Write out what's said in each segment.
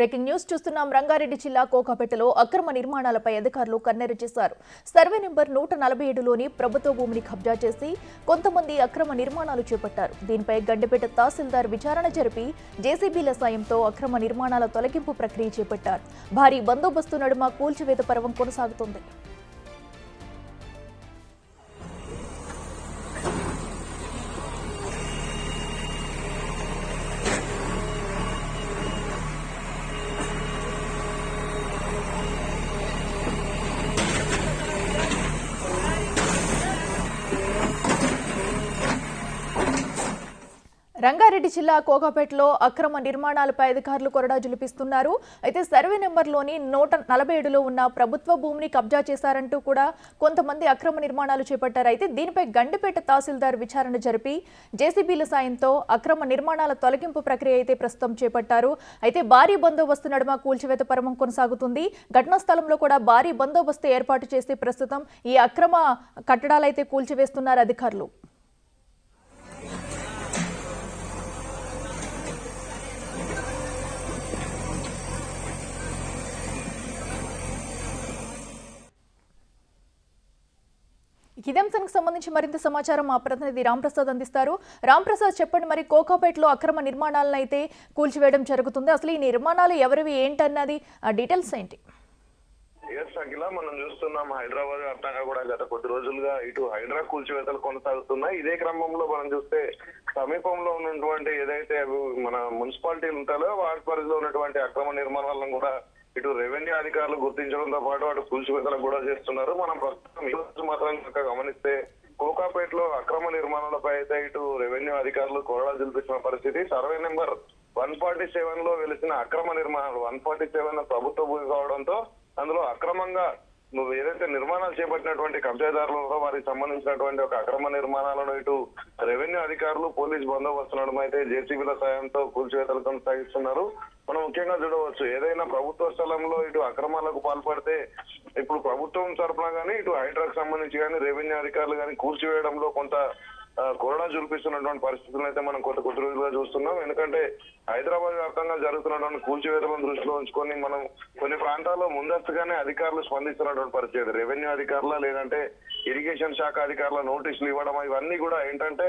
Breaking news చూస్తున్నాం. రంగారెడ్డి జిల్లా కోకాపేటలో అక్రమ నిర్మాణాలపై అధికారులు కన్నెర్ర చేశారు. సర్వే నెంబర్ 147లోని ప్రభుత్వ భూమిని కబ్జా చేసి కొంతమంది అక్రమ నిర్మాణాలు చేపట్టారు. దీనిపై గండిపేట తహసీల్దార్ విచారణ జరిపి జేసీబీల సాయంతో అక్రమ నిర్మాణాల తొలగింపు ప్రక్రియ చేపట్టారు. భారీ బందోబస్తు నడుమ కూల్చివేత పర్వం కొనసాగుతుంది. రంగారెడ్డి జిల్లా కోకాపేటలో అక్రమ నిర్మాణాలపై అధికారులు కొరడా జులిపిస్తున్నారు. అయితే సర్వే నెంబర్లోని 147లో ఉన్న ప్రభుత్వ భూమిని కబ్జా చేశారంటూ కూడా కొంతమంది అక్రమ నిర్మాణాలు చేపట్టారు. అయితే దీనిపై గండిపేట తహసీల్దార్ విచారణ జరిపి జేసీబీల సాయంతో అక్రమ నిర్మాణాల తొలగింపు ప్రక్రియ అయితే ప్రస్తుతం చేపట్టారు. అయితే భారీ బందోబస్తు నడుమ కూల్చివేత పర్వం కొనసాగుతుంది. ఘటనా స్థలంలో కూడా భారీ బందోబస్తు ఏర్పాటు చేసి ప్రస్తుతం ఈ అక్రమ కట్టడాలైతే కూల్చివేస్తున్నారు అధికారులు. ఇదే అంశానికి సంబంధించి మరింత సమాచారం మా ప్రతినిధి రాంప్రసాద్ అందిస్తారు. రాంప్రసాద్, చెప్పండి, మరి కోకాపేటలో అక్రమ నిర్మాణాలను అయితే కూల్చివేయడం జరుగుతుంది. అసలు ఈ నిర్మాణాలు ఎవరివి ఏంటన్నది డీటెయిల్స్ ఏంటి? అఖిల, మనం చూస్తున్నాం హైదరాబాద్ వ్యాప్తంగా కూడా గత కొద్ది రోజులుగా ఇటు హైడ్రా కూల్చివేతలు కొనసాగుతున్నాయి. ఇదే క్రమంలో మనం చూస్తే సమీపంలో ఉన్నటువంటి ఏదైతే మన మున్సిపాలిటీలు ఉంటాయో వాటి పరిధిలో ఉన్నటువంటి అక్రమ నిర్మాణాలను కూడా ఇటు రెవెన్యూ అధికారులు గుర్తించడంతో పాటు అటు కూల్చివేతలకు కూడా చేస్తున్నారు. మనం ప్రస్తుతం ఈ రోజు మాత్రం గమనిస్తే కోకాపేటలో అక్రమ నిర్మాణాలపై అయితే ఇటు రెవెన్యూ అధికారులు కొరడా జులిపించిన పరిస్థితి. సర్వే నెంబర్ 147లో వెలిసిన అక్రమ నిర్మాణాలు 147 ప్రభుత్వ భూమి కావడంతో అందులో అక్రమంగా ఏదైతే నిర్మాణాలు చేపట్టినటువంటి కబ్జాదారులు వారికి సంబంధించినటువంటి ఒక అక్రమ నిర్మాణాలను ఇటు రెవెన్యూ అధికారులు పోలీస్ బందోబస్తు నడుమ అయితే జేసీబీల సాయంతో కూల్చివేతలు కొనసాగిస్తున్నారు. మనం ముఖ్యంగా చూడవచ్చు, ఏదైనా ప్రభుత్వ స్థలంలో ఇటు అక్రమాలకు పాల్పడితే ఇప్పుడు ప్రభుత్వం తరఫున కానీ ఇటు హైడ్రాకు సంబంధించి కానీ రెవెన్యూ అధికారులు కానీ కూల్చివేయడంలో కొంత కొరడా చూపిస్తున్నటువంటి పరిస్థితులను అయితే మనం కొద్ది రోజులుగా చూస్తున్నాం. ఎందుకంటే హైదరాబాద్ వ్యాప్తంగా జరుగుతున్నటువంటి కూల్చివేతలను దృష్టిలో ఉంచుకొని మనం కొన్ని ప్రాంతాల్లో ముందస్తుగానే అధికారులు స్పందిస్తున్నటువంటి పరిస్థితి. రెవెన్యూ అధికారుల లేదంటే ఇరిగేషన్ శాఖ అధికారుల నోటీసులు ఇవ్వడం ఇవన్నీ కూడా ఏంటంటే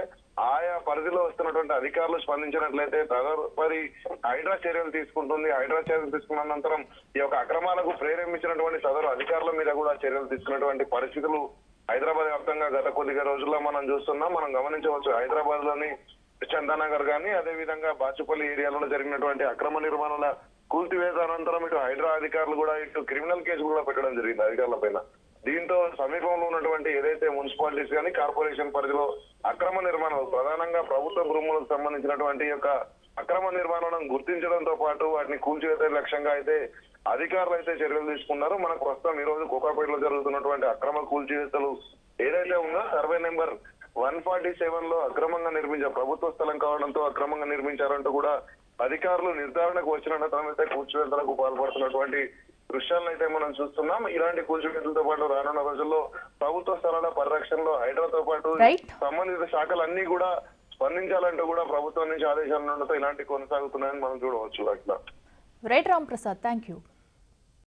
ఆయా పరిధిలో వస్తున్నటువంటి అధికారులు స్పందించినట్లయితే తదుపరి హైడ్రా చర్యలు తీసుకుంటుంది. హైడ్రా చర్యలు తీసుకున్న అనంతరం ఈ యొక్క అక్రమాలకు ప్రేరేపించినటువంటి సదరు అధికారుల మీద కూడా చర్యలు తీసుకున్నటువంటి పరిస్థితులు హైదరాబాద్ వ్యాప్తంగా గత కొద్దిగా రోజుల్లో మనం చూస్తున్నాం. మనం గమనించవచ్చు, హైదరాబాద్ లోని చందానగర్ కానీ అదే విధంగా బాచుపల్లి ఏరియాలో జరిగినటువంటి అక్రమ నిర్మాణాల కూల్చివేత అనంతరం ఇటు హైడ్రా అధికారులు కూడా ఇటు క్రిమినల్ కేసులు కూడా పెట్టడం జరిగింది అధికారుల పైన. దీంతో సమీపంలో ఉన్నటువంటి ఏదైతే మున్సిపాలిటీస్ కానీ కార్పొరేషన్ పరిధిలో అక్రమ నిర్మాణాలు ప్రధానంగా ప్రభుత్వ భూములకు సంబంధించినటువంటి యొక్క అక్రమ నిర్మాణాలను గుర్తించడంతో పాటు వాటిని కూల్చివేత లక్ష్యంగా అయితే అధికారులు అయితే చర్యలు తీసుకున్నారు. మనకు ప్రస్తుతం ఈ రోజు కోకాపేటలో జరుగుతున్నటువంటి అక్రమ కూల్చివేతలు ఏదైతే ఉందో సర్వే నెంబర్ 147లో అక్రమంగా నిర్మించారు, ప్రభుత్వ స్థలం కావడంతో అక్రమంగా నిర్మించారంటూ కూడా అధికారులు నిర్ధారణకు వచ్చినట్లయితే కూల్చివేతలకు పాల్పడుతున్నటువంటి దృశ్యాలను అయితే మనం చూస్తున్నాం. ఇలాంటి కూల్చివేతలతో పాటు రానున్న రోజుల్లో ప్రభుత్వ స్థలాల పరిరక్షణలో హైడ్రాతో పాటు సంబంధిత శాఖలన్నీ కూడా స్పందించాలంటూ కూడా ప్రభుత్వం నుంచి ఆదేశాలు ఉండడంతో ఇలాంటి కొనసాగుతున్నాయని మనం చూడవచ్చు. అట్లా రైట్ రాంప్రసాద్, థ్యాంక్ యూ.